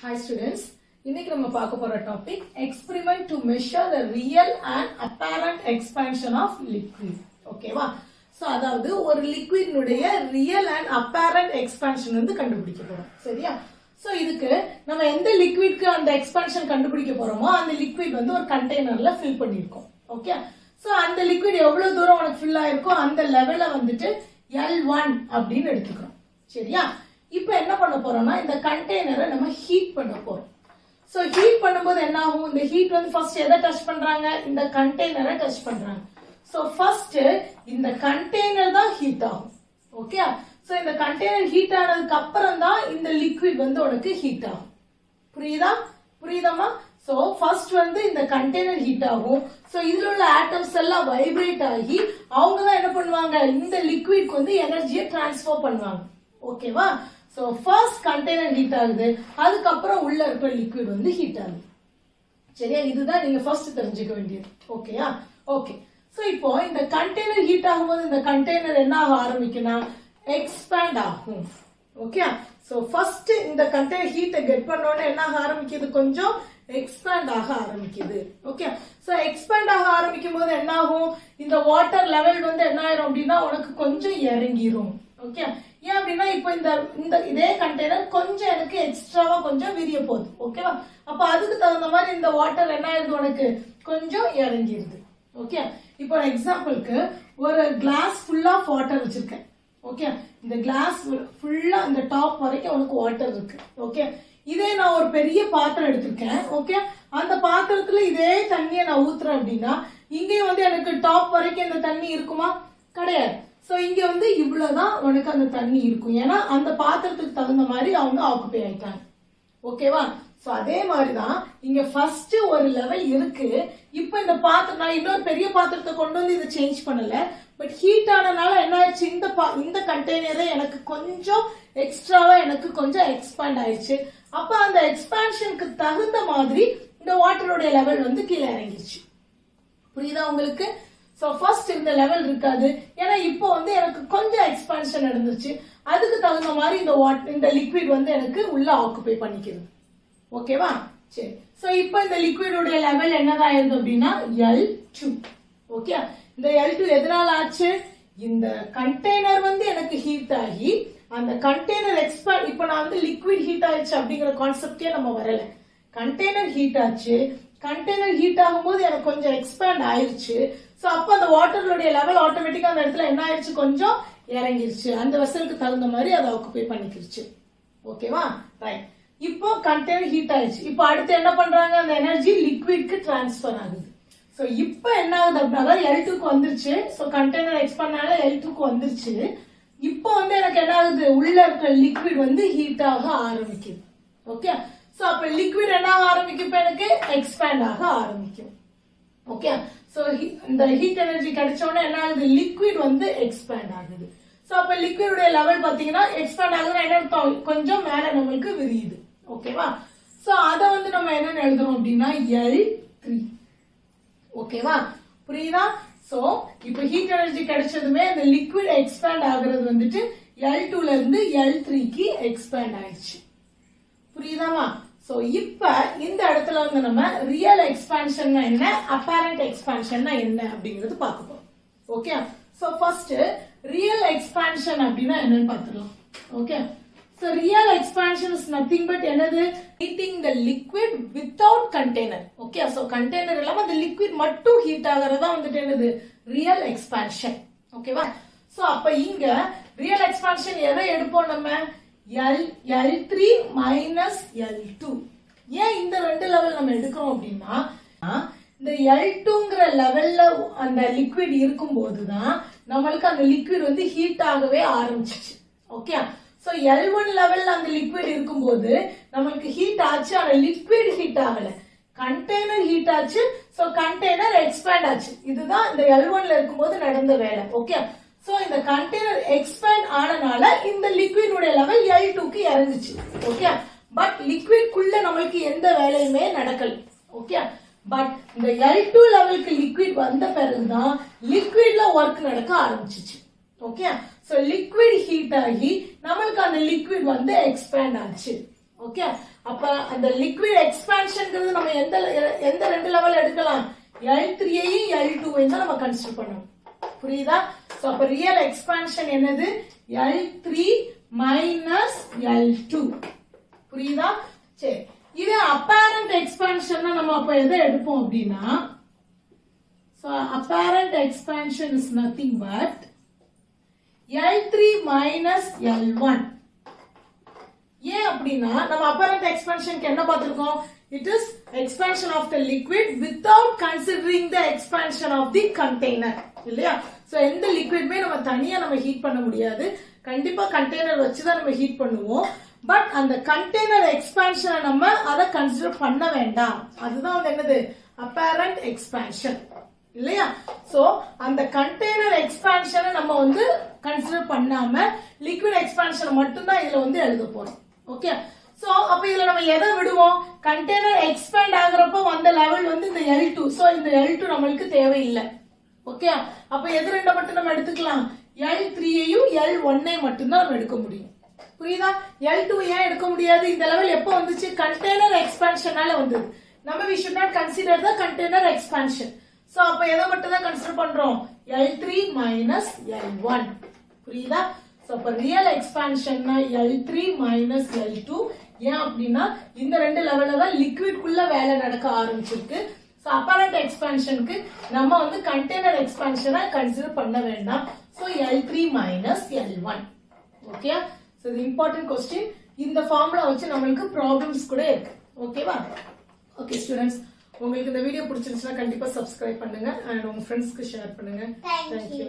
Hi students, இன்னைக்கு நம்ம பார்க்க போற topic experiment to measure the real and apparent expansion of liquid. ஓகேவா? சோ அதாவது ஒரு liquid உடைய real and apparent expansion வந்து கண்டுபிடிக்க போறோம். சரியா? சோ இதுக்கு நம்ம எந்த liquidக்கு அந்த expansion கண்டுபிடிக்க போறோமோ அந்த liquid வந்து ஒரு கண்டெய்னர்ல ஃபில் பண்ணிருக்கோம். ஓகே? சோ அந்த liquid எவ்வளவு தூரம் உனக்கு ஃபில் ஆயிருக்கோ அந்த லெவல்ல வந்துட்டு L1 அப்படினு எடுத்துக்கிறோம். சரியா? இப்போ என்ன பண்ண போறோம்னா இந்த கண்டெய்னரை நம்ம ஹீட் பண்ண போறோம். சோ ஹீட் பண்ணும்போது என்ன ஆகும்? இந்த ஹீட் வந்து ஃபர்ஸ்ட் எதை டச் பண்றாங்க? இந்த கண்டெய்னரை டச் பண்றாங்க. சோ ஃபர்ஸ்ட் இந்த கண்டெய்னர் தான் ஹீட் ஆகும். ஓகே? சோ இந்த கண்டெய்னர் ஹீட் ஆனதுக்கு அப்புறம் தான் இந்த லிக்விட் வந்து உனக்கு ஹீட் ஆகும். புரியுதாமா? சோ ஃபர்ஸ்ட் வந்து இந்த கண்டெய்னர் ஹீட் ஆகும். சோ இதுல உள்ள ஆட்டம்ஸ் எல்லாம் வைப்ரேட் ஆகி அவங்க தான் என்ன பண்ணுவாங்க? இந்த லிக்விட்க்கு வந்து எனர்ஜியை டிரான்ஸ்ஃபர் பண்ணுவாங்க. ஓகேவா? சோ ஃபர்ஸ்ட் கண்டெய்னர் ஹீட் ஆகுது, அதுக்கு அப்புறம் உள்ள இருக்க லிக்விட் வந்து ஹீட் ஆகுது. சரியா? இதுதான் நீங்க ஃபர்ஸ்ட் தெரிஞ்சுக்க வேண்டியது. ஓகேயா? ஓகே. சோ இப்போ இந்த கண்டெய்னர் ஹீட் ஆகும்போது இந்த கண்டெய்னர் என்ன ஆக ஆரம்பிக்கும்னா எக்ஸ்பேண்ட் ஆகும். ஓகே? சோ ஃபர்ஸ்ட் இந்த கண்டெய்னர் ஹீட்டை கெட் பண்ண உடனே என்ன ஆக ஆரம்பிக்குது? கொஞ்சம் எக்ஸ்பேண்ட் ஆக ஆரம்பிக்குது. ஓகே? சோ எக்ஸ்பேண்ட் ஆக ஆரம்பிக்கும் போது என்ன ஆகும்? இந்த வாட்டர் லெவல் வந்து என்ன ஆயிரும் அப்படின்னா உனக்கு கொஞ்சம் இறங்கிரும். ஓகே? ஏன் அப்படின்னா இப்போ இந்த இதே கண்டெய்னர் கொஞ்சம் எனக்கு எக்ஸ்ட்ராவா கொஞ்சம் விரிய போகுது. ஓகேவா? அப்ப அதுக்கு தகுந்த மாதிரி இந்த வாட்டர் என்ன ஆயிருது? உனக்கு கொஞ்சம் இறங்கிருது. ஓகே? இப்போ எக்ஸாம்பிளுக்கு ஒரு கிளாஸ் ஃபுல்லா ஆஃப் வாட்டர் வச்சிருக்கேன். ஓகே? இந்த கிளாஸ் ஃபுல்லா இந்த டாப் வரைக்கும் உனக்கு வாட்டர் இருக்கு. ஓகே? இதே நான் ஒரு பெரிய பாத்திரம் எடுத்திருக்கேன். ஓகே? அந்த பாத்திரத்துல இதே தண்ணியை நான் ஊத்துறேன் அப்படின்னா இங்கேயும் வந்து எனக்கு டாப் வரைக்கும் இந்த தண்ணி இருக்குமா? கிடையாது. சோ இங்க வந்து இவ்வளவுதான் உனக்கு அந்த தண்ணி இருக்கும். ஏன்னா அந்த பாத்திரத்துக்கு தகுந்த மாதிரி அவங்க ஆக்குபை ஆயிட்டாங்க. ஓகேவா? சோ அதே மாதிரிதான் இங்க ஃபர்ஸ்ட் ஒரு லெவல் இருக்கு. இப்ப இந்த பாத்திரம் நான் இன்னொரு பெரிய பாத்திரத்தை கொண்டு வந்து இதை சேஞ்ச் பண்ணல. பட் ஹீட் ஆனனால என்ன ஆயிடுச்சு? இந்த கண்டெய்னரே எனக்கு கொஞ்சம் எக்ஸ்ட்ராவா எனக்கு கொஞ்சம் எக்ஸ்பேண்ட் ஆயிடுச்சு. அப்ப அந்த எக்ஸ்பான்ஷனுக்கு தகுந்த மாதிரி இந்த வாட்டரோட லெவல் வந்து கீழே இறங்கிடுச்சு. புரியுதா உங்களுக்கு? சோ ஃபர்ஸ்ட் இந்த லெவல் இருக்காது. ஏன்னா இப்போ வந்து எனக்கு கொஞ்சம் எக்ஸ்பான்ஷன் நடந்துச்சு. அதுக்கு தகுந்த மாதிரி இந்த லிக்விட் வந்து எனக்கு உள்ள ஆக்குபை பண்ணிக்கிறது. ஓகேவா? சரி. சோ இப்போ இந்த லிக்விடோட லெவல் என்னதான் ஆயிருது அப்படின்னா L2. ஓகே? இந்த L2 எதனால ஆச்சு? இந்த கண்டெய்னர் வந்து எனக்கு ஹீட் ஆகி அந்த கண்டெய்னர் எக்ஸ்பேண்ட் இப்ப நான் வந்து லிக்விட் ஹீட் ஆயிடுச்சு அப்படிங்கிற கான்செப்டே நம்ம வரல. கண்டெய்னர் ஹீட் ஆச்சு. கண்டெய்னர் ஹீட் ஆகும்போது எனக்கு கொஞ்சம் எக்ஸ்பேண்ட் ஆயிருச்சு. சோ அப்ப அந்த வாட்டரோட லெவல் ஆட்டோமேட்டிக்கா அந்த இடத்துல என்ன ஆயிடுச்சு? கொஞ்சம் இறங்கிருச்சு. அந்த வெசலுக்கு தகுந்த மாதிரி அதை ஆக்குபை பண்ணிக்கிருச்சு. ஓகேவா? ரைட். இப்போ கண்டெய்னர் ஹீட் ஆயிடுச்சு. இப்போ அடுத்து என்ன பண்றாங்க? அந்த எனர்ஜி லிக்விட்க்கு டிரான்ஸ்பர் ஆகுது. சோ இப்போ என்ன ஆகுது அப்படின்னா L2க்கு வந்துருச்சு. சோ கண்டெய்னர் எக்ஸ்பேண்ட் ஆனால L2க்கு வந்துருச்சு. இப்போ வந்து எனக்கு என்ன ஆகுது? உள்ள இருக்க லிக்விட் வந்து ஹீட் ஆக ஆரம்பிக்குது. ஓகே? சோ அப்ப லிக்விட் என்ன ஆக ஆரம்பிக்கும்? இப்ப எனக்கு எக்ஸ்பேண்ட் ஆக ஆரம்பிக்கும். ஓகே? சோ இந்த ஹீட் எனர்ஜி கிடைச்ச உடனே என்ன ஆகுது? லிக்விட் வந்து எக்ஸ்பேண்ட் ஆகுது. சோ அப்ப லிக்விடோட லெவல் பாத்தீங்கன்னா எக்ஸ்பேண்ட் ஆகுதுன்னா என்ன அர்த்தம்? கொஞ்சம் மேல நம்மளுக்கு விரியுது. ஓகேவா? சோ அத வந்து நம்ம என்ன எழுதுறோம் அப்படின்னா L3. ஓகேவா? புரியுதா? சோ இப்போ ஹீட் எனர்ஜி கிடைச்சதுமே இந்த லிக்விட் எக்ஸ்பேண்ட் ஆகுறது வந்துட்டு L2ல இருந்து L3க்கு எக்ஸ்பேண்ட் ஆயிடுச்சு. புரியுதாமா? சோ இப்ப இந்த இடத்துல வந்து நம்ம ரியல் எக்ஸ்பான்ஷன் என்ன, அப்பேரண்ட் எக்ஸ்பான்ஷன் என்ன அப்படிங்கிறது பார்க்க போறோம். Okay? So first real expansion அப்படின்னா என்னன்னு பார்த்துடலாம். Okay? So real expansion is nothing but என்னது? Heating the liquid without container. Okay? So container இல்லாம அந்த லிக்விட் மட்டும் ஹீட் ஆகிறதா வந்துட்டு என்னது? Real expansion. ஓகேவா? சோ அப்ப இங்க ரியல் எக்ஸ்பான்ஷன் எதை எடுப்போம் நம்ம? L3 minus L2. ஏன் இந்த ரெண்டு லெவல் நம்ம எடுக்கிறோம் அப்படின்னா இந்த L2ங்கிற லெவல்ல அந்த லிக்விட் இருக்கும் போதுதான் நம்மளுக்கு அந்த லிக்விட் வந்து ஹீட் ஆகவே ஆரம்பிச்சிச்சு. ஓகே? சோ L1 லெவல்ல அந்த லிக்விட் இருக்கும்போது நம்மளுக்கு ஹீட் ஆச்சு. ஆனா லிக்விட் ஹீட் ஆகல, கண்டெய்னர் ஹீட் ஆச்சு. சோ கண்டெய்னர் எக்ஸ்பேண்ட் ஆச்சு. இதுதான் இந்த L1ல இருக்கும்போது நடந்த வேலை. ஓகே? சோ இந்த கண்டெய்னர் எக்ஸ்பேண்ட் ஆனனால இந்த லிக்விடோட லெவல் L2க்கு இறங்குச்சு. ஓகே? பட் லிக்விட் குள்ள நம்மளுக்கு எந்த வேலையுமே நடக்கல. ஓகே? பட் இந்த L2 லெவலுக்கு லிக்விட் வந்த பிறகுதான் லிக்விட்ல ஒர்க் நடக்க ஆரம்பிச்சிச்சு. ஓகே? சோ லிக்விட் ஹீட் ஆகி நம்மளுக்கு அந்த லிக்விட் வந்து எக்ஸ்பேண்ட் ஆச்சு. ஓகே, அப்ப அந்த லிக்விட் எக்ஸ்பான்ஷன்ங்கிறது நம்ம எந்த ரெண்டு லெவல் எடுக்கலாம், L3 ஐயும் L2 ஐயும் தான் நம்ம கன்சிடர் பண்ணணும். புரியுதா? சோ அப்ப ரியல் எக்ஸ்பான்ஷன் என்னது, L3 மைனஸ் L2. புரியுதா? சரி, இது அப்பேரண்ட் எக்ஸ்பான்ஷன் நம்ம அப்ப எதை எடுப்போம் அப்படின்னா, so apparent expansion is nothing but L3 minus L1. ஏன் அப்படின்னா நம்ம apparent expansionக்கு என்ன பார்த்திருக்கோம், it is expansion of the liquid without considering the expansion of the container இல்லையா? சோ எந்த லிக்விட்மே நம்ம தனியா நம்ம ஹீட் பண்ண முடியாது, கண்டிப்பா கண்டெய்னர் வச்சு தான் நம்ம ஹீட் பண்ணுவோம். பட் அந்த கண்டெய்னர் எக்ஸ்பான்ஷனை நம்ம அதை கன்சிடர் பண்ண வேண்டாம், அதுதான் வந்து என்னது அப்பேரண்ட் எக்ஸ்பான்ஷன் இல்லையா? சோ அந்த கண்டெய்னர் எக்ஸ்பான்ஷனை நம்ம வந்து கன்சிடர் பண்ணாம லிக்விட் எக்ஸ்பான்ஷனை மட்டும் தான் இதுல வந்து எழுத போறோம். ஓகே, சோ அப்ப இதுல நம்ம எதை விடுவோம், கண்டெய்னர் எக்ஸ்பேண்ட் ஆகுறப்ப வந்த லெவல் வந்து இந்த L2. சோ இந்த L2 நம்மளுக்கு தேவையில்லை. ஓகே, அப்ப எது ரெண்ட மட்டும் நம்ம எடுத்துக்கலாம், L3 ஐயும் L1 மட்டும் தான் நம்ம எடுக்க முடியும். புரியுதா? L2 ஏன் எடுக்க முடியாது, இந்த லெவல் எப்போ வந்துச்சு, கண்டெய்னர் எக்ஸ்பான்ஷனால வந்தது. நம்ம we should not consider the container expansion. So அப்ப எதை மட்டும் தான் கன்சிடர் பண்றோம், L3 மைனஸ் L1. புரியுதா? சோ அப்ப ரியல் எக்ஸ்பான்ஷன்னா L3 மைனஸ் L2. ஏன் அப்படின்னா இந்த ரெண்டு லெவல்ல தான் லிக்விட் குள்ள வேலை நடக்க ஆரம்பிச்சிருக்கு. சோ அப்பேரண்ட் எக்ஸ்பான்ஷனுக்கு நம்ம வந்து கண்டெய்னர் எக்ஸ்பான்ஷனை கன்சிடர் பண்ண வேண்டாம். So L3 minus L1. Okay, so இது இம்பார்ட்டன்ட் क्वेश्चन. இந்த ஃபார்முலா வச்சு நம்மளுக்கு ப்ராப்ளம்ஸ் கூட இருக்கு. ஓகேவா? ஓகே ஸ்டூடெண்ட்ஸ், உங்களுக்கு இந்த வீடியோ பிடிச்சிருந்துச்சுன்னா கண்டிப்பா சப்ஸ்கிரைப் பண்ணுங்க அண்ட் உங்க ஃப்ரெண்ட்ஸ்க்கு ஷேர் பண்ணுங்க. தேங்க்யூ.